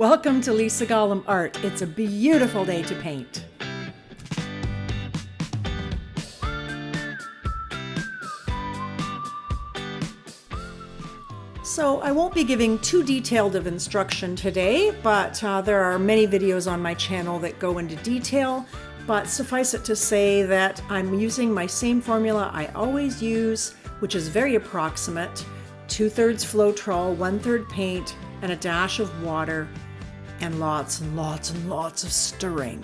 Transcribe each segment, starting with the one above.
Welcome to Lisa Gollum Art. It's a beautiful day to paint. So I won't be giving too detailed of instruction today, but there are many videos on my channel that go into detail. But suffice it to say that I'm using my same formula I always use, which is very approximate: 2/3 Floetrol, 1/3 paint, and a dash of water, and lots and lots and lots of stirring.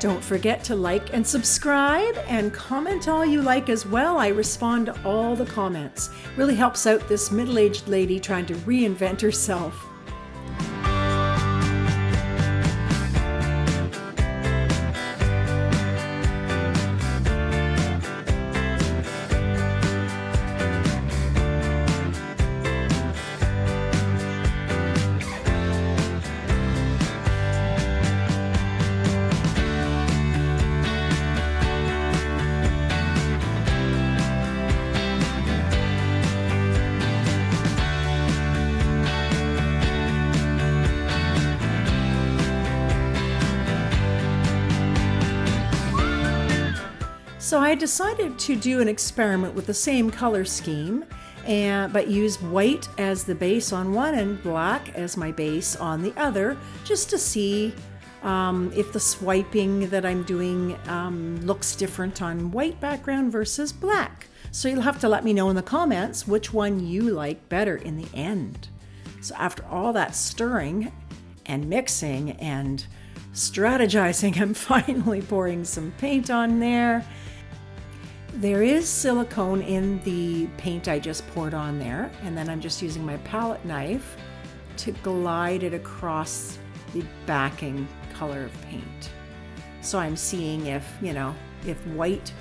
Don't forget to like and subscribe and comment all you like as well. I respond to all the comments. Really helps out this middle-aged lady trying to reinvent herself. So I decided to do an experiment with the same color scheme, but use white as the base on one and black as my base on the other, just to see if the swiping that I'm doing looks different on white background versus black. So you'll have to let me know in the comments which one you like better in the end. So after all that stirring and mixing and strategizing, I'm finally pouring some paint on there. There is silicone in the paint I just poured on there, and then I'm just using my palette knife to glide it across the backing color of paint. So I'm seeing if white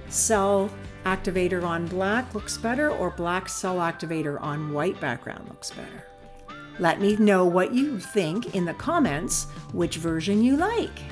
cell activator on black looks better or black cell activator on white background looks better. Let me know what you think in the comments, which version you like.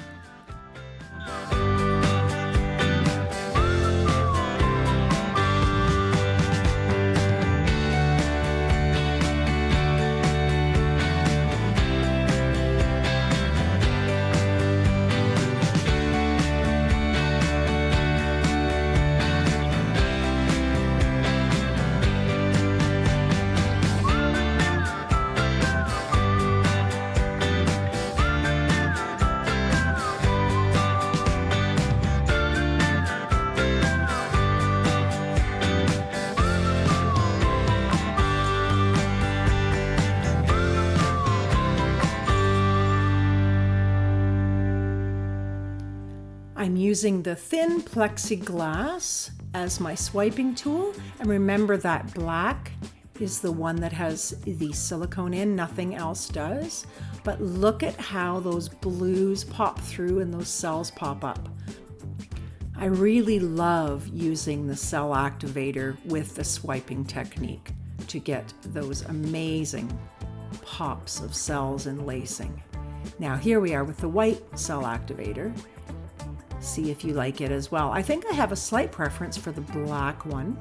I'm using the thin plexiglass as my swiping tool, and remember that black is the one that has the silicone in, nothing else does. But look at how those blues pop through and those cells pop up. I really love using the cell activator with the swiping technique to get those amazing pops of cells and lacing. Now here we are with the white cell activator. See if you like it as well. I think I have a slight preference for the black one,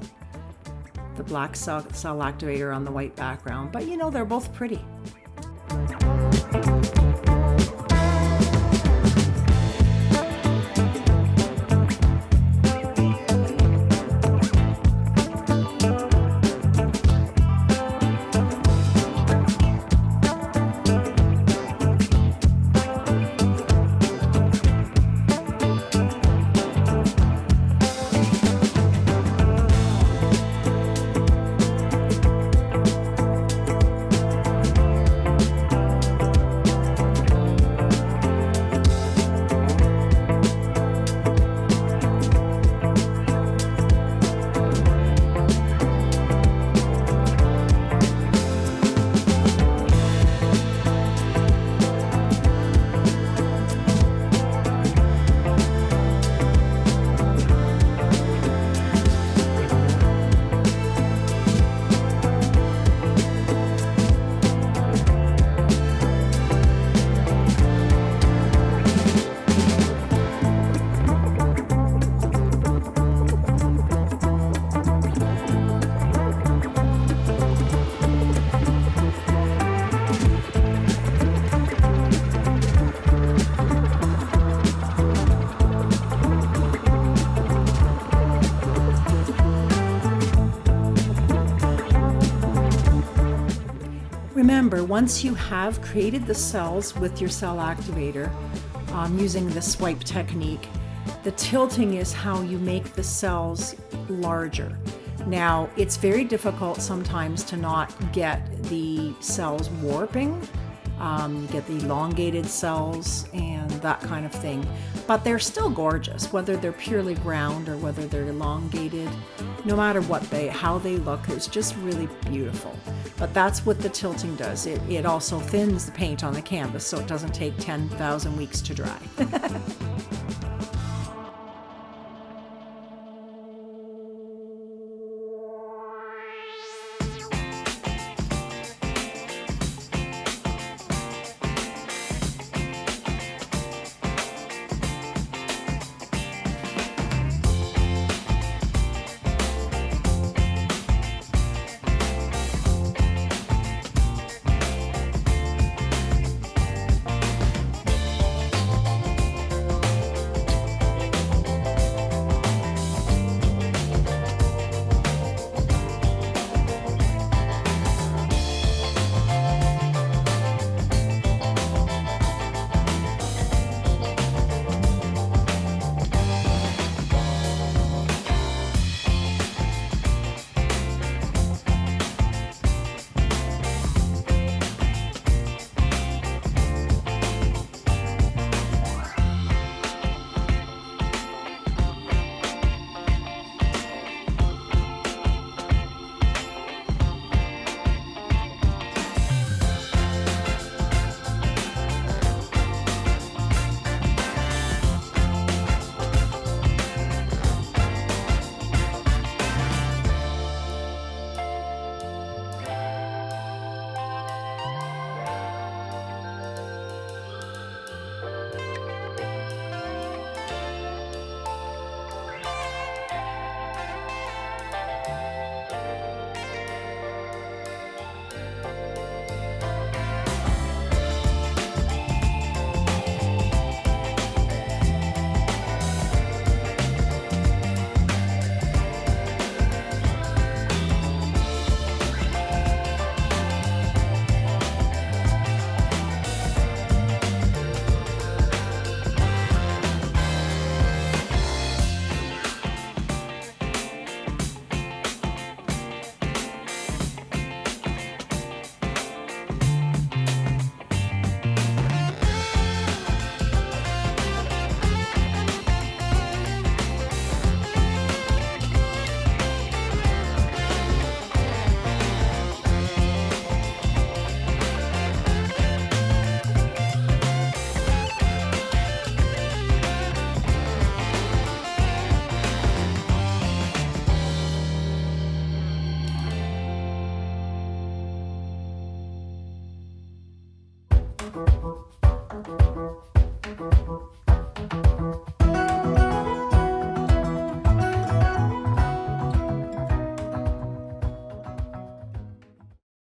the black cell activator on the white background, but they're both pretty. remember, once you have created the cells with your cell activator using the swipe technique, the tilting is how you make the cells larger. Now, it's very difficult sometimes to not get the cells warping. You get the elongated cells and that kind of thing, but they're still gorgeous, whether they're purely round or whether they're elongated. No matter how they look, it's just really beautiful. But that's what the tilting does. It also thins the paint on the canvas so it doesn't take 10,000 weeks to dry.